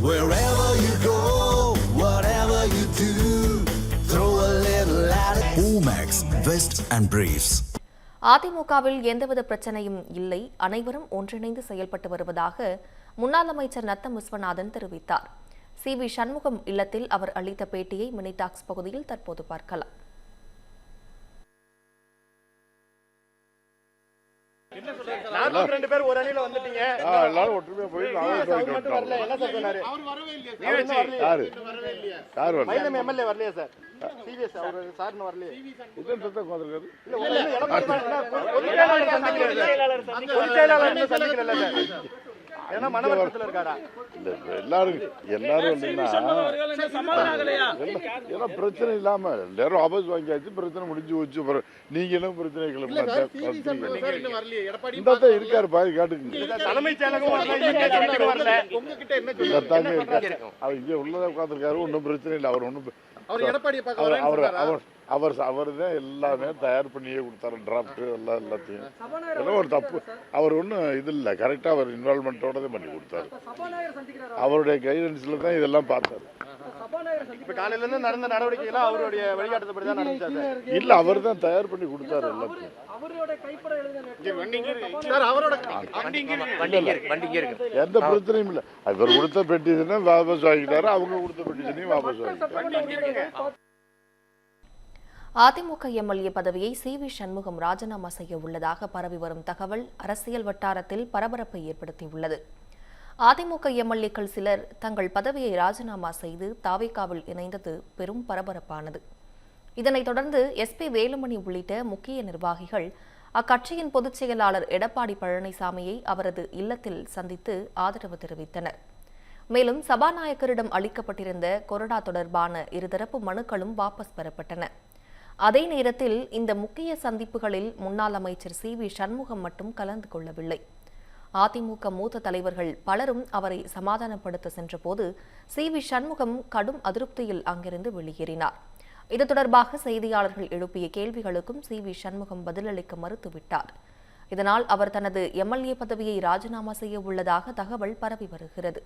Wherever you go, whatever you do, throw a little at it. Omax, Vest and Briefs. அதிமுகவில் எந்தவித பிரச்சனையும் இல்லை, அனைவரும் ஒன்றிணைந்து செயல்பட்டு வருவதாக முன்னாள் அமைச்சர் நத்தம் விஸ்வநாதன் தெரிவித்தார். சி.வி. சண்முகம் இல்லத்தில் அவர் அளித்த பேட்டியை மினி டாக்ஸ் பகுதியில் தற்போது பார்க்கலாம். ரெண்டு பேர் ஒரு அணியில வந்துட்டீங்க. எல்லாரும் ஒற்றுமையா போய் வரல. என்ன சார் சொன்னாரு? அவர் வரவே இல்லையா சார்? யாரு வரல? பைலம் எம்எல்ஏ வரலையா சார்? சிவிஎஸ் அவர் சார்னு வரலையா? இதன் சத்தம் வந்திருக்காரு. பொதுச் செயலாளர் என்ன சந்திக்கல சார்? ஏன்னா மனவருத்தத்துல இருக்காரா? எல்லாரும் பிரச்சனை இல்லாம எல்லாரும் ஆபஸ் வாங்கியாச்சு, பிரச்சனை முடிஞ்சு வச்சு நீங்க என்ன பிரச்சனை இருக்காரு பாய் காட்டுக்கு தலைமைச் செயலகம் வரல. உங்ககிட்ட என்ன இருக்காரு? அவர் இங்க உள்ளதா உட்காந்துருக்காரு. ஒன்னும் பிரச்சனை இல்லை. அவர் ஒன்னும் அவர் தான் எல்லாமே தயார் பண்ணியே கொடுத்தாரு. டிராப்ட் எல்லாத்தையும் ஒரு தப்பு. அவர் ஒன்றும் இது இல்லை, கரெக்டா அவர் இன்வால்மெண்டோட தான் பண்ணி கொடுத்தாரு. அவருடைய கைடன்ஸ்ல தான் இதெல்லாம் பார்த்தாரு. இப்ப காலையில இருந்து நடந்த நடவடிக்கைகள் அவருடைய வழிகாட்டுதல்படி தான் நடந்துச்சு. இல்ல, அவர் தான் தயார் பண்ணி கொடுத்தாரு எல்லாத்தையும். எந்த பிரச்சனையும் இல்ல. இவர் கொடுத்த பெட்டிஷனை வாபஸ் வாங்கிட்டாரு, அவங்க கொடுத்த பெட்டிஷனையும் வாபஸ் வாங்கிட்டாரு. அதிமுக எம்எல்ஏ பதவியை சி.வி. சண்முகம் ராஜினாமா செய்ய உள்ளதாக பரவி வரும் தகவல் அரசியல் வட்டாரத்தில் பரபரப்பை ஏற்படுத்தியுள்ளது. அதிமுக எம்எல்ஏக்கள் சிலர் தங்கள் பதவியை ராஜினாமா செய்து தாவேகாவில் இணைந்தது பெரும் பரபரப்பானது. இதனைத் தொடர்ந்து எஸ்.பி. வேலுமணி உள்ளிட்ட முக்கிய நிர்வாகிகள் அக்கட்சியின் பொதுச் செயலாளர் எடப்பாடி பழனிசாமியை அவரது இல்லத்தில் சந்தித்து ஆதரவு தெரிவித்தனர். மேலும் சபாநாயகரிடம் அளிக்கப்பட்டிருந்த கொறடா தொடர்பான இருதரப்பு மனுக்களும் வாபஸ் பெறப்பட்டன. அதே நேரத்தில் இந்த முக்கிய சந்திப்புகளில் முன்னாள் அமைச்சர் சி.வி. சண்முகம் மட்டும் கலந்து கொள்ளவில்லை. அதிமுக மூத்த தலைவர்கள் பலரும் அவரை சமாதானப்படுத்த சென்றபோது சி.வி. சண்முகம் கடும் அதிருப்தியில் அங்கிருந்து வெளியேறினார். இது தொடர்பாக செய்தியாளர்கள் எழுப்பிய கேள்விகளுக்கும் சி.வி. சண்முகம் பதிலளிக்க மறுத்துவிட்டார். இதனால் அவர் தனது எம்எல்ஏ பதவியை ராஜினாமா செய்ய உள்ளதாக தகவல் பரவி வருகிறது.